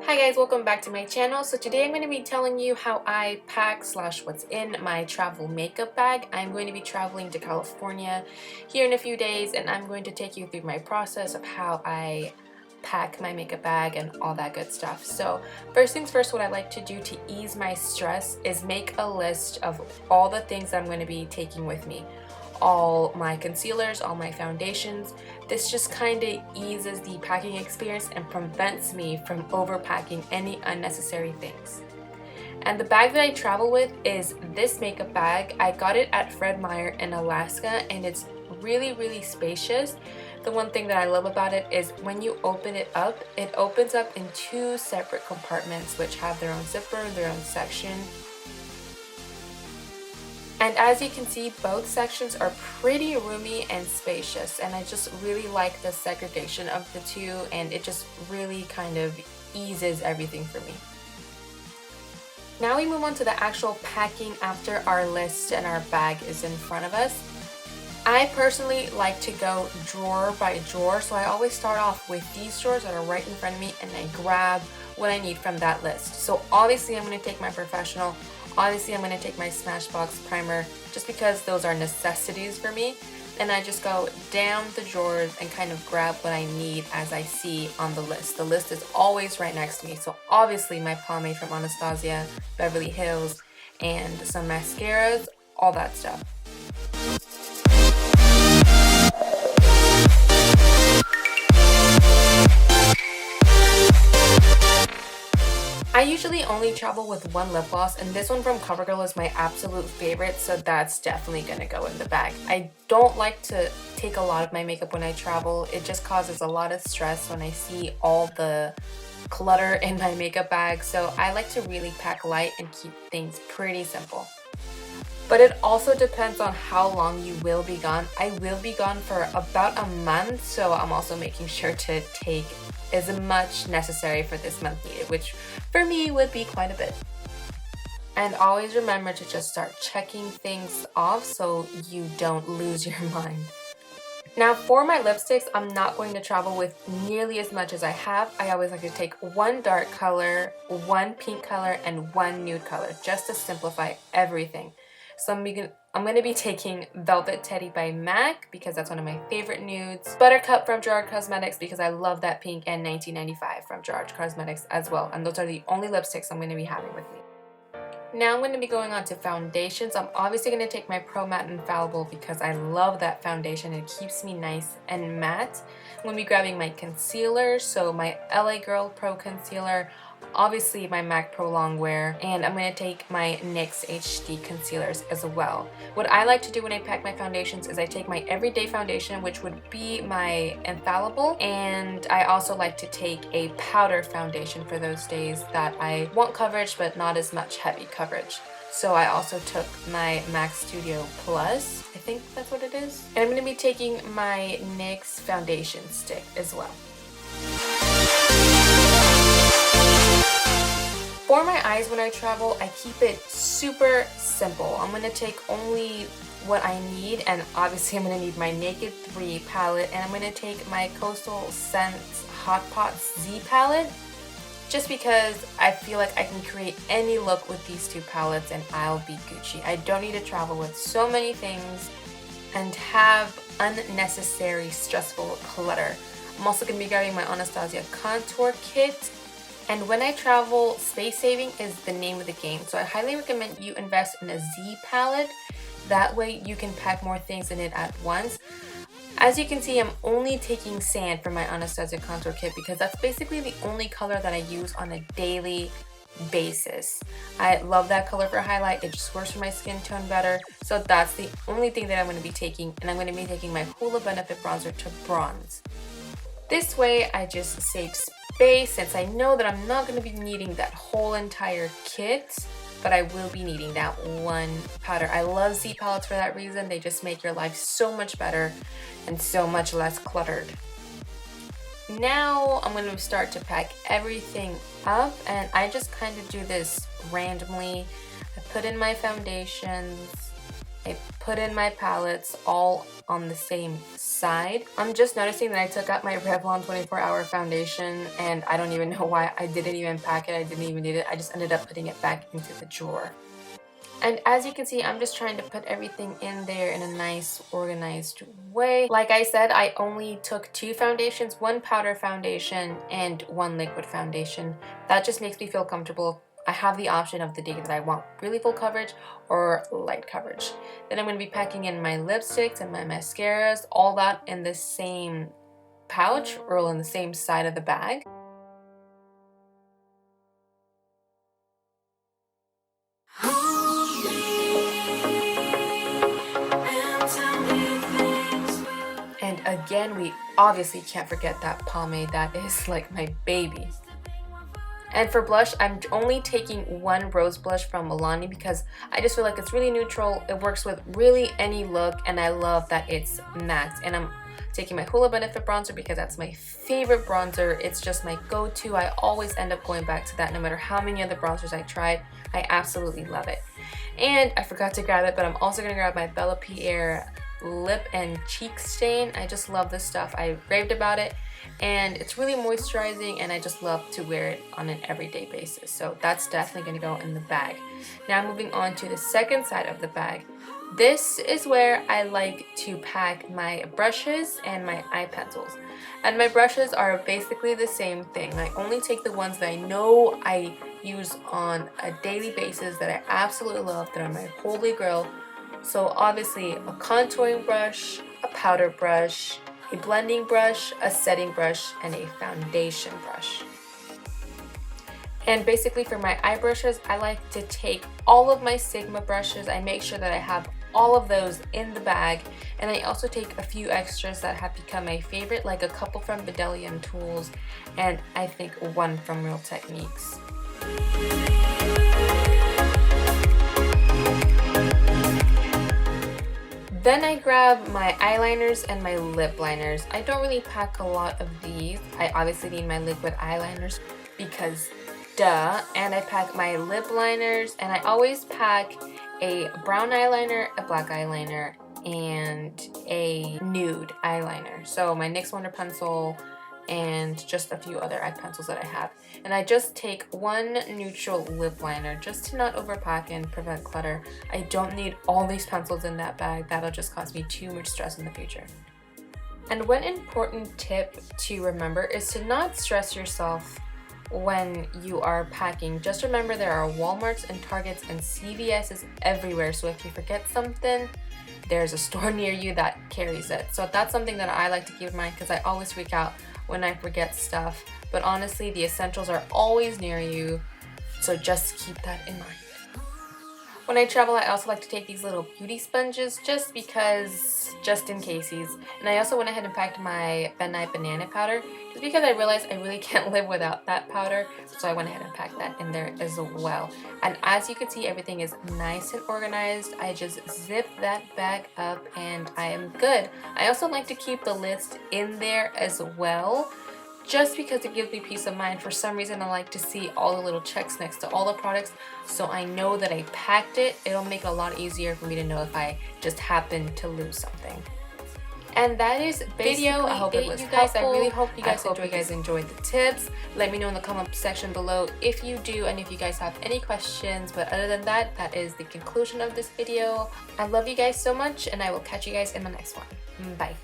Hi guys, welcome back to my channel. So today I'm going to be telling you how I pack / what's in my travel makeup bag. I'm going to be traveling to California here in a few days, and I'm going to take you through my process of how I pack my makeup bag and all that good stuff. So first things first, what I like to do to ease my stress is make a list of all the things that I'm going to be taking with me. All my concealers, all my foundations. This just kind of eases the packing experience and prevents me from overpacking any unnecessary things. And the bag that I travel with is this makeup bag. I got it at Fred Meyer in Alaska, and it's really spacious. The one thing that I love about it is when you open it opens up in two separate compartments which have their own zipper, their own section. And as you can see, both sections are pretty roomy and spacious, and I just really like the segregation of the two, and it just really kind of eases everything for me. Now we move on to the actual packing after our list and our bag is in front of us. I personally like to go drawer by drawer, so I always start off with these drawers that are right in front of me, and I grab what I need from that list. So obviously I'm going to take my professional. Obviously I'm going to take my Smashbox primer just because those are necessities for me, and I just go down the drawers and kind of grab what I need as I see on the list. The list is always right next to me, so obviously my pomade from Anastasia, Beverly Hills, and some mascaras, all that stuff. I usually only travel with one lip gloss, and this one from CoverGirl is my absolute favorite, so that's definitely gonna go in the bag. I don't like to take a lot of my makeup when I travel. It just causes a lot of stress when I see all the clutter in my makeup bag, so I like to really pack light and keep things pretty simple. But it also depends on how long you will be gone. I will be gone for about a month, so I'm also making sure to take as much necessary for this month needed, which for me would be quite a bit. And always remember to just start checking things off so you don't lose your mind. Now for my lipsticks, I'm not going to travel with nearly as much as I have. I always like to take one dark color, one pink color, and one nude color just to simplify everything. So I'm going to be taking Velvet Teddy by MAC because that's one of my favorite nudes, Buttercup from Gerard Cosmetics because I love that pink, and 1995 from Gerard Cosmetics as well. And those are the only lipsticks I'm going to be having with me. Now I'm going to be going on to foundations. I'm obviously going to take my Pro Matte Infallible because I love that foundation. It keeps me nice and matte. I'm going to be grabbing my concealer, so my LA Girl Pro Concealer, obviously my MAC Pro Longwear, and I'm going to take my NYX HD concealers as well. What I like to do when I pack my foundations is I take my everyday foundation, which would be my Infallible, and I also like to take a powder foundation for those days that I want coverage but not as much heavy coverage. So I also took my MAC Studio Plus, I think that's what it is, and I'm going to be taking my NYX foundation stick as well. For my eyes when I travel, I keep it super simple. I'm going to take only what I need, and obviously I'm going to need my Naked 3 palette, and I'm going to take my Coastal Scents Hot Pots Z palette just because I feel like I can create any look with these two palettes and I'll be Gucci. I don't need to travel with so many things and have unnecessary stressful clutter. I'm also going to be grabbing my Anastasia contour kit. And when I travel, space saving is the name of the game. So I highly recommend you invest in a Z palette. That way you can pack more things in it at once. As you can see, I'm only taking sand for my Anastasia contour kit because that's basically the only color that I use on a daily basis. I love that color for highlight. It just works for my skin tone better. So that's the only thing that I'm going to be taking. And I'm going to be taking my Hoola Benefit Bronzer to bronze. This way I just save space since I know that I'm not going to be needing that whole entire kit, but I will be needing that one powder. I love Z palettes for that reason. They just make your life so much better and so much less cluttered. Now I'm going to start to pack everything up, and I just kind of do this randomly. I put in my foundations I put in my palettes all on the same side. I'm just noticing that I took out my Revlon 24-hour foundation, and I don't even know why. I didn't even pack it. I didn't even need it. I just ended up putting it back into the drawer. And as you can see, I'm just trying to put everything in there in a nice, organized way. Like I said, I only took 2 foundations, 1 powder foundation and 1 liquid foundation. That just makes me feel comfortable. I have the option of the day that I want really full coverage or light coverage. Then I'm going to be packing in my lipsticks and my mascaras, all that in the same pouch or on the same side of the bag. And again, we obviously can't forget that pomade. That is like my baby. And for blush, I'm only taking 1 rose blush from Bellami because I just feel like it's really neutral. It works with really any look, and I love that it's matte. And I'm taking my Hoola Benefit bronzer because that's my favorite bronzer. It's just my go-to. I always end up going back to that no matter how many other bronzers I tried. I absolutely love it. And I forgot to grab it, but I'm also going to grab my Bellami lip and cheek stain. I just love this stuff. I raved about it, and it's really moisturizing, and I just love to wear it on an everyday basis. So that's definitely going to go in the bag. Now moving on to the second side of the bag. This is where I like to pack my brushes and my eye pencils. And my brushes are basically the same thing. I only take the ones that I know I use on a daily basis, that I absolutely love, that are my holy grail. So obviously a contouring brush, a powder brush, a blending brush, a setting brush, and a foundation brush. And basically for my eye brushes, I like to take all of my Sigma brushes. I make sure that I have all of those in the bag, and I also take a few extras that have become my favorite, like a couple from Bellami Tools, and I think 1 from Real Techniques. Then I grab my eyeliners and my lip liners. I don't really pack a lot of these. I obviously need my liquid eyeliners because duh. And I pack my lip liners, and I always pack a brown eyeliner, a black eyeliner, and a nude eyeliner. So my NYX Wonder Pencil and just a few other eye pencils that I have. And I just take 1 neutral lip liner just to not overpack and prevent clutter. I don't need all these pencils in that bag. That'll just cause me too much stress in the future. And one important tip to remember is to not stress yourself when you are packing. Just remember there are Walmarts and Targets and CVS's everywhere. So if you forget something, there's a store near you that carries it. So that's something that I like to keep in mind because I always freak out when I forget stuff. But honestly, the essentials are always near you, so just keep that in mind. When I travel, I also like to take these little beauty sponges just in cases. And I also went ahead and packed my Midnight Banana powder just because I realized I really can't live without that powder. So I went ahead and packed that in there as well. And as you can see, everything is nice and organized. I just zip that bag up and I am good. I also like to keep the list in there as well, just because it gives me peace of mind. For some reason, I like to see all the little checks next to all the products, so I know that I packed it. It'll make it a lot easier for me to know if I just happen to lose something. And that is video. I hope it was helpful. I really hope you guys enjoyed the tips. Let me know in the comment section below if you do and if you guys have any questions. But other than that, that is the conclusion of this video. I love you guys so much, and I will catch you guys in the next one. Bye.